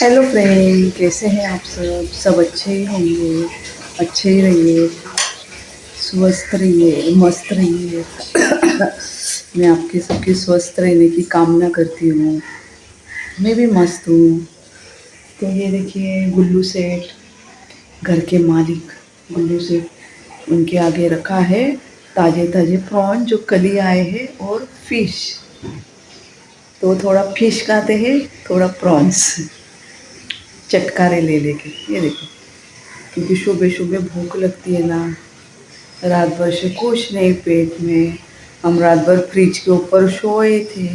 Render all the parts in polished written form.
Hello friend, कैसे हैं आप सब? सब अच्छे ही होंगे। अच्छे ही रहिए, स्वस्थ रहिए, मस्त रहिए। मैं आपके सबके स्वस्थ रहने की कामना करती हूँ। मैं भी मस्त हूँ। तो ये देखिए, गुल्लू सेठ, घर के मालिक गुल्लू सेठ, उनके आगे रखा है ताज़े ताज़े प्रॉन जो कल ही आए हैं, और फिश। तो थोड़ा फिश खाते हैं, थोड़ा प्रॉन्स, चटकारे ले लेके। ये देखो, क्योंकि सुबह सुबह भूख लगती है ना, रात भर से कुछ नहीं पेट में। हम रात भर फ्रिज के ऊपर सोए थे।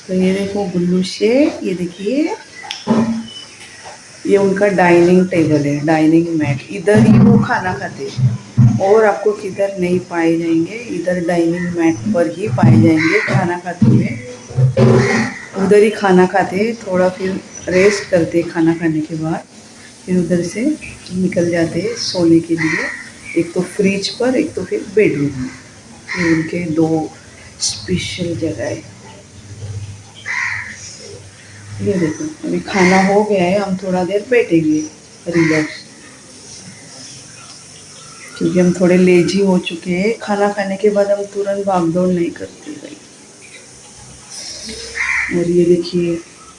तो ये देखो गुल्लू शेख, ये देखिए, ये उनका डाइनिंग टेबल है, डाइनिंग मैट। इधर ही वो खाना खाते हैं, और आपको किधर नहीं पाए जाएंगे। इधर डाइनिंग मैट पर ही पाए जाएंगे खाना खाते हुए। उधर ही खाना खाते, थोड़ा फिर रेस्ट करते खाना खाने के बाद, फिर उधर से निकल जाते हैं सोने के लिए। एक तो फ्रिज पर, एक तो फिर बेडरूम में। ये उनके दो स्पेशल जगह है। ये देखो, अभी खाना हो गया है, हम थोड़ा देर बैठेंगे रिलैक्स, क्योंकि हम थोड़े लेजी हो चुके हैं। खाना खाने के बाद हम तुरंत भागदौड़ नहीं करते भाई। और ये देखिए,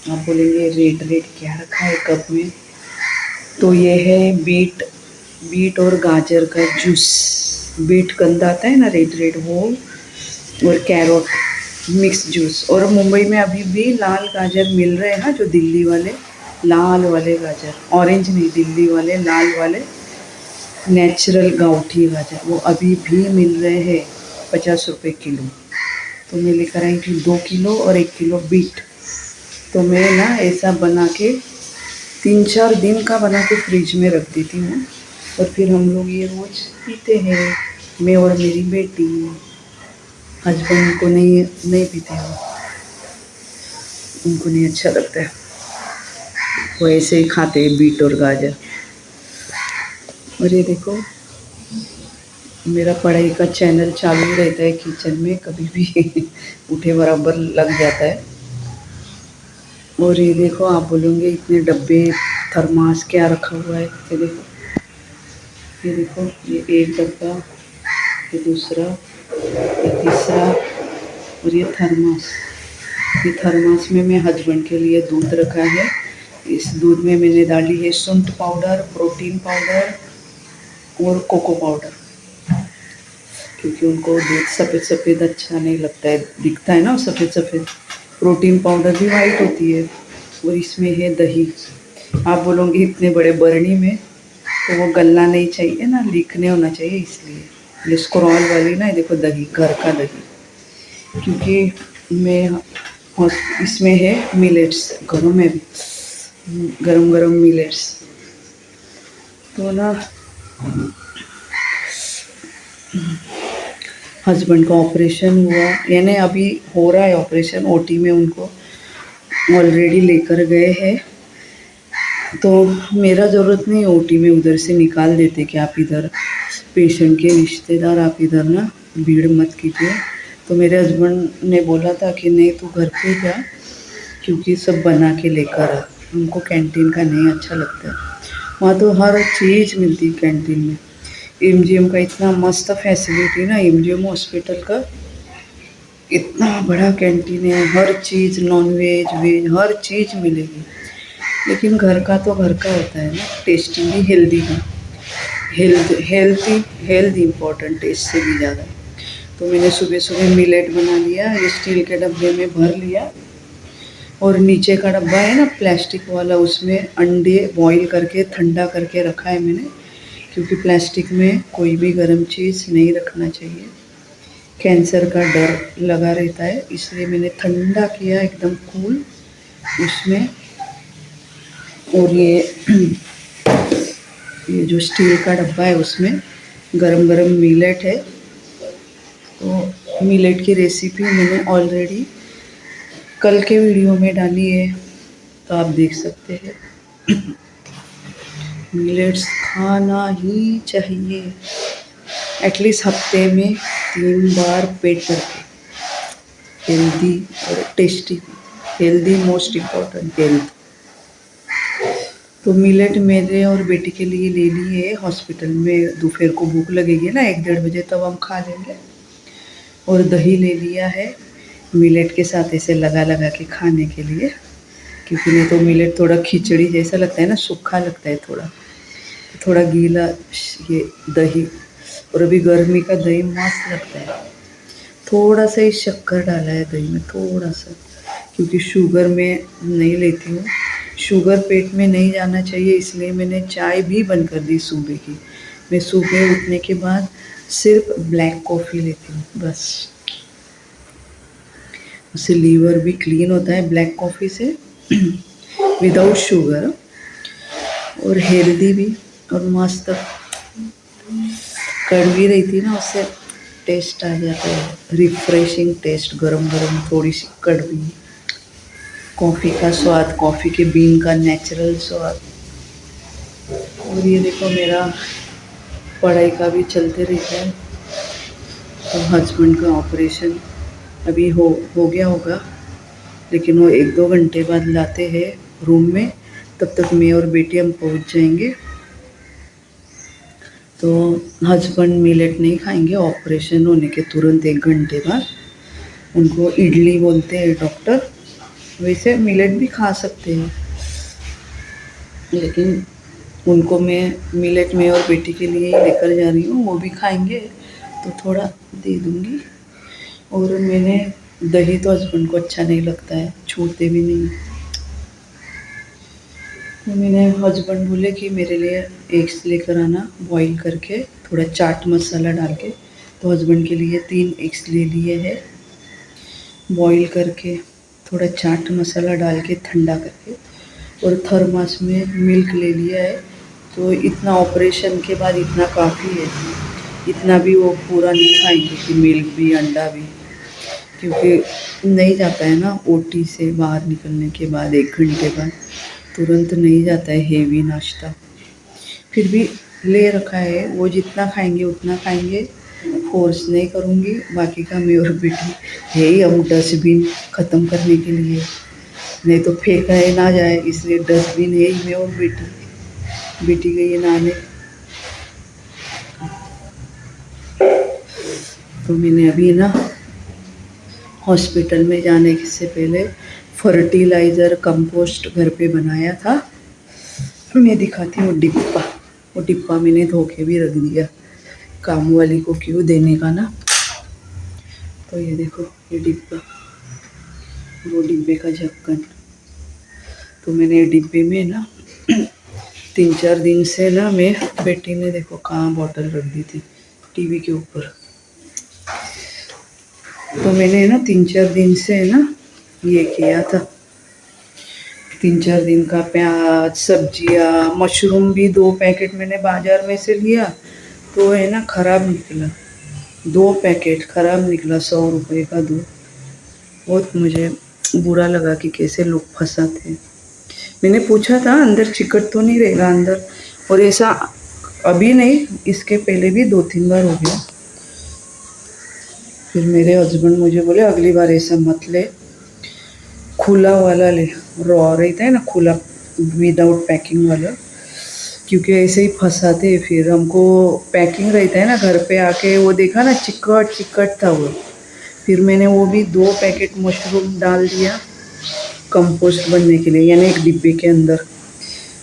आप बोलेंगे रेड रेड क्या रखा है कप में? तो ये है बीट, बीट और गाजर का जूस। बीट गंदा आता है ना, रेड रेड, वो, और कैरोट मिक्स जूस। और मुंबई में अभी भी लाल गाजर मिल रहे हैं ना, जो दिल्ली वाले लाल वाले गाजर, ऑरेंज नहीं, दिल्ली वाले लाल वाले नेचुरल गाउठी गाजर, वो अभी भी मिल रहे हैं 50 रुपये किलो। तो मैं लेकर आई थी 2 किलो और 1 किलो बीट। तो मैं ना ऐसा बना के 3-4 दिन का बना के फ्रिज में रख देती हूँ, और फिर हम लोग ये रोज़ पीते हैं, मैं और मेरी बेटी। हस्बैंड को नहीं पीते हैं, उनको नहीं अच्छा लगता है, वो ऐसे ही खाते हैं बीट और गाजर। और ये देखो, मेरा पढ़ाई का चैनल चालू रहता है किचन में, कभी भी उठे बराबर लग जाता है। और ये देखो, आप बोलोगे इतने डब्बे थर्मास क्या रखा हुआ है? ये देखो, ये देखो, ये एक डब्बा, ये दूसरा, ये तीसरा, और ये थर्मास। ये थर्मास में मैं हस्बैंड के लिए दूध रखा है। इस दूध में मैंने डाली है सूंठ पाउडर, प्रोटीन पाउडर और कोको पाउडर, क्योंकि उनको दूध सफ़ेद सफ़ेद अच्छा नहीं लगता है, दिखता है ना सफ़ेद सफ़ेद। प्रोटीन पाउडर भी वाइट होती है। और इसमें है दही। आप बोलोगे इतने बड़े बरनी में, तो वो गलना नहीं चाहिए ना, लीक नहीं होना चाहिए, इसलिए ये स्क्रॉल वाली ना, देखो दही, घर का दही। क्योंकि मैं इसमें है मिलेट्स, घरों में भी गरम गरम मिलेट्स। तो ना, हस्बैंड का ऑपरेशन हुआ, यानी अभी हो रहा है ऑपरेशन, ओटी में उनको ऑलरेडी लेकर गए हैं। तो मेरा ज़रूरत नहीं ओटी में, उधर से निकाल देते कि आप इधर पेशेंट के रिश्तेदार, आप इधर ना भीड़ मत कीजिए। तो मेरे हस्बैंड ने बोला था कि नहीं, तू घर पे जा, क्योंकि सब बना के लेकर आ, उनको कैंटीन का नहीं अच्छा लगता है। वहाँ तो हर चीज़ मिलती है कैंटीन में। एमजीएम का इतना मस्त फैसिलिटी ना, एमजीएम हॉस्पिटल का इतना बड़ा कैंटीन है, हर चीज़, नॉन वेज वेज हर चीज़ मिलेगी। लेकिन घर का तो घर का होता है ना, टेस्टी भी, हेल्दी भी। हेल्थ इम्पोर्टेंट, टेस्ट से भी ज़्यादा। तो मैंने सुबह सुबह मिलेट बना लिया, ये स्टील के डब्बे में भर लिया। और नीचे का डब्बा है ना प्लास्टिक वाला, उसमें अंडे बॉईल करके ठंडा करके रखा है मैंने, क्योंकि प्लास्टिक में कोई भी गर्म चीज़ नहीं रखना चाहिए, कैंसर का डर लगा रहता है। इसलिए मैंने ठंडा किया एकदम कूल उसमें। और ये जो स्टील का डब्बा है, उसमें गरम गरम मिलेट है। तो मिलेट की रेसिपी मैंने ऑलरेडी कल के वीडियो में डाली है, तो आप देख सकते हैं। मिलेट्स खाना ही चाहिए, एटलीस्ट हफ्ते में 3 बार पेट भर के, हेल्दी और tasty. Healthy most important health. तो मिलेट मेरे और बेटी के लिए ले लिए। हॉस्पिटल में दोपहर को भूख लगेगी ना 1-1:30 बजे, तब हम खा लेंगे। और दही ले लिया है मिलेट के साथ ऐसे लगा लगा के खाने के लिए, क्योंकि नहीं तो मिलेट थोड़ा खिचड़ी जैसा लगता है ना, सूखा लगता है थोड़ा, तो थोड़ा गीला ये दही। और अभी गर्मी का दही मस्त लगता है। थोड़ा सा ही शक्कर डाला है दही में, थोड़ा सा, क्योंकि शुगर मैं नहीं लेती हूँ। शुगर पेट में नहीं जाना चाहिए, इसलिए मैंने चाय भी बंद कर दी सुबह की। मैं सुबह उठने के बाद सिर्फ ब्लैक कॉफ़ी लेती हूँ बस। उससे लीवर भी क्लीन होता है ब्लैक कॉफ़ी से विदाउट शुगर, और हेल्दी भी, और मस्त कड़वी रहती ना, उससे टेस्ट आ जाता है, रिफ्रेशिंग टेस्ट, गरम गरम थोड़ी सी कड़वी कॉफ़ी का स्वाद, कॉफ़ी के बीन का नेचुरल स्वाद। और ये देखो मेरा पढ़ाई का भी चलते रहता है। तो हस्बैंड का ऑपरेशन अभी हो गया होगा, लेकिन वो 1-2 घंटे बाद लाते हैं रूम में, तब तक मैं और बेटी हम पहुंच जाएंगे। तो हस्बैंड मिलेट नहीं खाएंगे, ऑपरेशन होने के तुरंत 1 घंटे बाद। उनको इडली बोलते हैं डॉक्टर। वैसे मिलेट भी खा सकते हैं, लेकिन उनको मैं मिलेट में और बेटी के लिए ही लेकर जा रही हूँ, वो भी खाएंगे तो थोड़ा दे दूँगी। और मैंने दही तो हस्बैंड को अच्छा नहीं लगता है, छूते भी नहीं। तो मैंने हस्बैंड बोले कि मेरे लिए एग्स लेकर आना बॉईल करके, थोड़ा चाट मसाला डाल के। तो हस्बैंड के लिए 3 एग्स ले लिए हैं बॉईल करके, थोड़ा चाट मसाला डाल के ठंडा करके। और थर्मास में मिल्क ले लिया है। तो इतना ऑपरेशन के बाद इतना काफ़ी है, इतना भी वो पूरा नहीं खाएंगे कि मिल्क भी अंडा भी, क्योंकि नहीं जाता है ना ओटी से बाहर निकलने के बाद 1 घंटे बाद, तुरंत नहीं जाता है हेवी नाश्ता। फिर भी ले रखा है, वो जितना खाएंगे उतना खाएंगे, फोर्स नहीं करूँगी। बाकी का मैं और बेटी है ही, हम डस्टबिन ख़त्म करने के लिए, नहीं तो फेंका है ना जाए, इसलिए डस्टबिन है ही मैं और बेटी गई है नहाने। तो मैंने अभी ना हॉस्पिटल में जाने से पहले फर्टिलाइज़र कंपोस्ट घर पे बनाया था। मैं दिखाती हूँ डिब्बा, वो डिब्बा मैंने धो के भी रख दिया, काम वाली को क्यों देने का ना। तो ये देखो ये डिब्बा, वो डिब्बे का ढक्कन। तो मैंने डिब्बे में ना 3-4 दिन से ना, मैं बेटी ने देखो कहाँ बॉटल रख दी थी टीवी के ऊपर। तो मैंने ना 3-4 दिन से ना ये किया था, 3-4 दिन का प्याज, सब्जियाँ, मशरूम भी 2 पैकेट मैंने बाज़ार में से लिया, तो है ना ख़राब निकला, 2 पैकेट ख़राब निकला, 100 रुपये का 2। बहुत मुझे बुरा लगा कि कैसे लोग फंसाते हैं। मैंने पूछा था अंदर चिकट तो नहीं रहेगा अंदर, और ऐसा अभी नहीं, इसके पहले भी 2-3 बार हो गया। फिर मेरे हस्बैंड मुझे बोले अगली बार ऐसा मत ले, खुला वाला ले, रॉ रहता है ना खुला, विदाउट पैकिंग वाला, क्योंकि ऐसे ही फंसाते हैं। फिर हमको पैकिंग रहता है ना घर पे आके, वो देखा ना चिकट था वो। फिर मैंने वो भी 2 पैकेट मशरूम डाल दिया कंपोस्ट बनने के लिए, यानी एक डिब्बे के अंदर।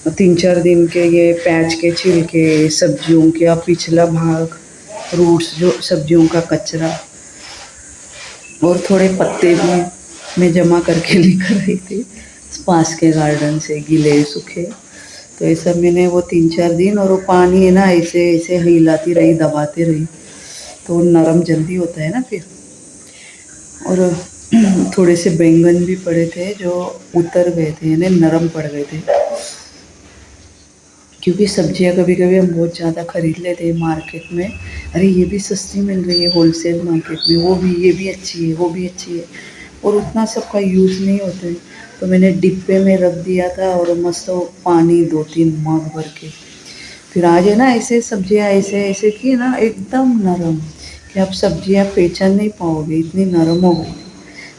3-4 दिन के ये प्याज के छिलके, सब्जियों के पिछला भाग, रूट्स जो सब्जियों का कचरा, और थोड़े पत्ते भी मैं जमा करके लेकर आई थी पास के गार्डन से, गीले सूखे। तो ये सब मैंने वो 3-4 दिन, और वो पानी है ना ऐसे ऐसे हिलाती रही, दबाते रही, तो नरम जल्दी होता है ना फिर। और थोड़े से बैंगन भी पड़े थे जो उतर गए थे, यानी नरम पड़ गए थे, क्योंकि सब्जियां कभी कभी हम बहुत ज़्यादा ख़रीद लेते हैं मार्केट में। अरे ये भी सस्ती मिल रही है होलसेल मार्केट में, वो भी, ये भी अच्छी है, वो भी अच्छी है, और उतना सबका यूज़ नहीं होता है। तो मैंने डिब्बे में रख दिया था, और मस्त पानी 2-3 मग भर के। फिर आज है ना ऐसे सब्जियां ऐसे ऐसे की ना एकदम नरम, कि आप सब्जियां पहचान नहीं पाओगे, इतनी नरम हो गई।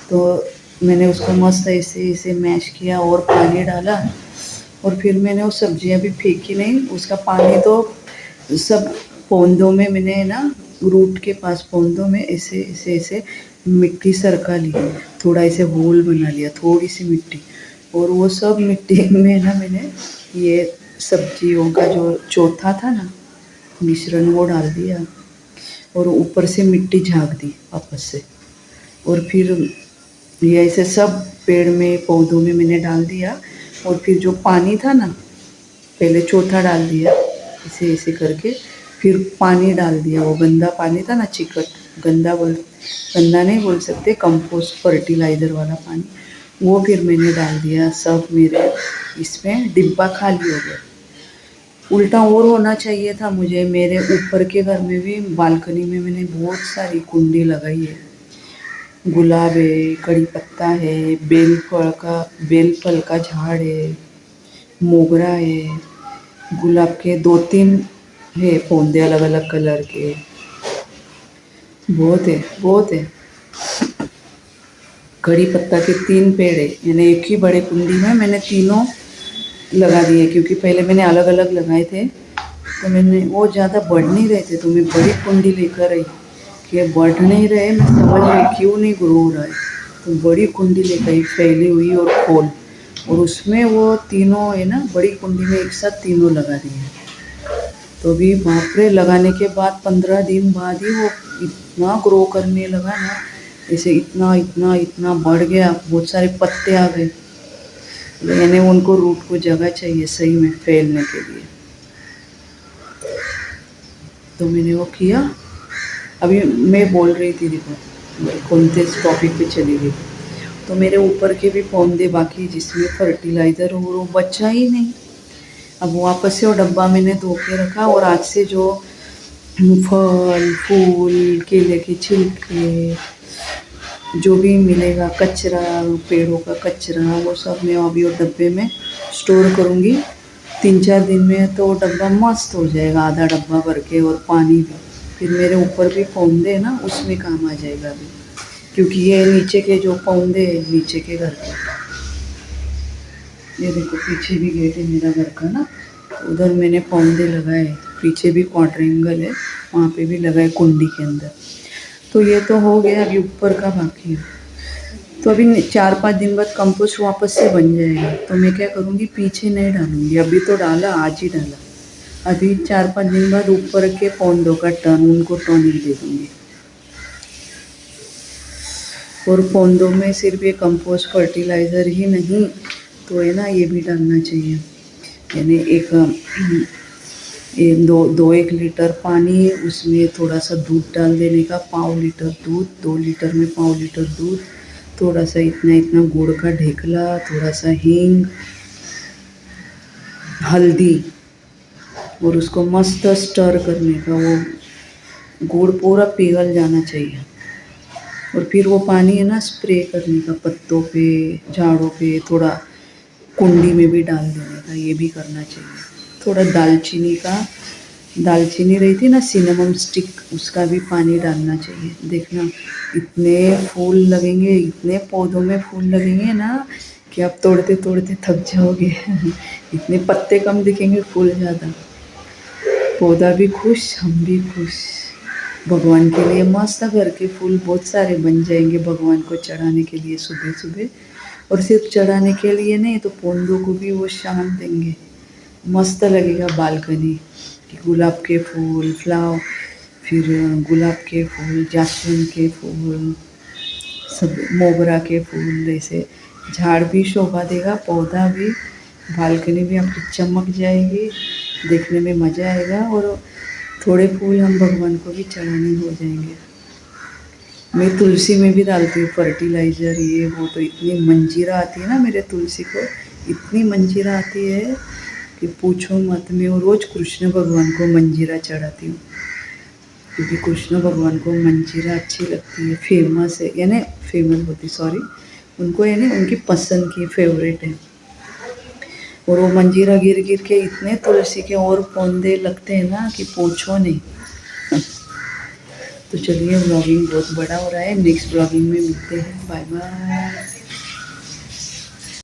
तो मैंने उसको मस्त ऐसे ऐसे मैश किया और पानी डाला, और फिर मैंने वो सब्जियां भी फेंकी नहीं, उसका पानी तो सब पौधों में मैंने ना रूट के पास पौधों में ऐसे ऐसे ऐसे मिट्टी सरका ली, थोड़ा ऐसे होल बना लिया, थोड़ी सी मिट्टी, और वो सब मिट्टी में ना मैंने ये सब्जियों का जो चौथा था ना मिश्रण वो डाल दिया, और ऊपर से मिट्टी झाँक दी वापस से, और फिर ये ऐसे सब पेड़ में पौधों में मैंने डाल दिया। और फिर जो पानी था ना, पहले चौथा डाल दिया ऐसे ऐसे करके, फिर पानी डाल दिया, वो गंदा पानी था ना, चिकट, गंदा नहीं बोल सकते, कंपोस्ट फर्टिलाइज़र वाला पानी, वो फिर मैंने डाल दिया। सब मेरे इसमें डिब्बा खाली हो गया। उल्टा और होना चाहिए था मुझे। मेरे ऊपर के घर में भी बालकनी में मैंने बहुत सारी कुंडी लगाई है, गुलाब है, कड़ी पत्ता है, बेल फल का झाड़ है, मोगरा है, गुलाब के 2-3 है पौधे अलग अलग कलर के, बहुत है बहुत है। कड़ी पत्ता के 3 पेड़ है, यानी एक ही बड़े कुंडी में मैंने तीनों लगा दिए, क्योंकि पहले मैंने अलग अलग लगाए थे, तो मैंने वो ज़्यादा बढ़ नहीं रहे थे, तो मैं बड़ी कुंडी लेकर आई कि बढ़ नहीं रहे, मैं समझ में क्यों नहीं ग्रो हो रहा है, तो बड़ी कुंडी लेकर आई, फैली हुई और खोल, और उसमें वो तीनों है ना बड़ी कुंडी में एक साथ तीनों लगा दिए। तो अभी बाप रे, लगाने के बाद 15 दिन बाद ही वो इतना ग्रो करने लगा ना, ऐसे इतना इतना इतना बढ़ गया, बहुत सारे पत्ते आ गए, यानी उनको रूट को जगह चाहिए सही में फैलने के लिए। तो मैंने वो किया। अभी मैं बोल रही थी, देखो कौन से टॉपिक पे चली गई, तो मेरे ऊपर के भी पौधे बाकी जिसमें फर्टिलाइज़र और वो बचा ही नहीं। अब वापस से वो डब्बा मैंने धो के रखा, और आज से जो फल फूल केले के छिलके जो भी मिलेगा, कचरा, पेड़ों का कचरा, वो सब मैं अभी वो डब्बे में स्टोर करूँगी। 3-4 दिन में तो डब्बा मस्त हो जाएगा, आधा डब्बा भर के, और पानी भी फिर मेरे ऊपर भी पौधे हैं ना उसमें काम आ जाएगा अभी, क्योंकि ये नीचे के जो पौधे हैं नीचे के घर के, ये देखो पीछे भी गेट है मेरा घर का ना, उधर मैंने पौधे लगाए, पीछे भी क्वाड्रेंगल है, वहाँ पे भी लगाए कुंडी के अंदर। तो ये तो हो गया, अभी ऊपर का बाकी है। तो अभी 4-5 दिन बाद कंपोस्ट वापस से बन जाएगा, तो मैं क्या करूँगी, पीछे नहीं डालूँगी, अभी तो डाला, आज ही डाला, अभी 4-5 दिन बाद ऊपर के पौधों का उनको टॉनिक दे दूँगी। और पौधों में सिर्फ ये कंपोस्ट फर्टिलाइज़र ही नहीं, तो है ना ये भी डालना चाहिए, यानी दो 1 लीटर पानी, उसमें थोड़ा सा दूध डाल देने का, 1/2 लीटर दूध, 2 लीटर में 1/2 लीटर दूध, थोड़ा सा इतना इतना गुड़ का ढेकला, थोड़ा सा हींग, हल्दी, और उसको मस्त स्टर करने का, वो गुड़ पूरा पिघल जाना चाहिए, और फिर वो पानी है ना स्प्रे करने का, पत्तों पे, झाड़ों पे, थोड़ा कुंडी में भी डाल देने का, ये भी करना चाहिए। थोड़ा दालचीनी रही थी ना सिनेमम स्टिक, उसका भी पानी डालना चाहिए। देखना इतने फूल लगेंगे, इतने पौधों में फूल लगेंगे ना कि आप तोड़ते तोड़ते थक जाओगे इतने पत्ते कम दिखेंगे, फूल ज़्यादा, पौधा भी खुश, हम भी खुश। भगवान के लिए मस्त घर के फूल बहुत सारे बन जाएंगे, भगवान को चढ़ाने के लिए सुबह सुबह, और सिर्फ चढ़ाने के लिए नहीं, तो पौधों को भी वो शाम देंगे, मस्त लगेगा बालकनी कि गुलाब के फूल, फिर गुलाब के फूल, जासमीन के फूल, सब मोगरा के फूल, ऐसे झाड़ भी शोभा देगा, पौधा भी, बालकनी भी आपकी चमक जाएगी, देखने में मज़ा आएगा, और थोड़े फूल हम भगवान को भी चढ़ाने हो जाएंगे। मैं तुलसी में भी डालती हूँ फर्टिलाइज़र, ये वो, तो इतनी मंजीरा आती है ना मेरे तुलसी को, इतनी मंजीरा आती है कि पूछो मत। मैं वो रोज़ कृष्ण भगवान को मंजीरा चढ़ाती हूँ, क्योंकि कृष्ण भगवान को मंजीरा अच्छी लगती है, फेमस है, यानी फेमस होती, सॉरी, उनको यानी उनकी पसंद की फेवरेट है। और वो मंजीरा गिर गिर के इतने तुलसी के और पौधे लगते हैं ना कि पूछो नहीं तो चलिए, व्लॉगिंग बहुत बड़ा हो रहा है, नेक्स्ट व्लॉगिंग में मिलते हैं, बाय बाय।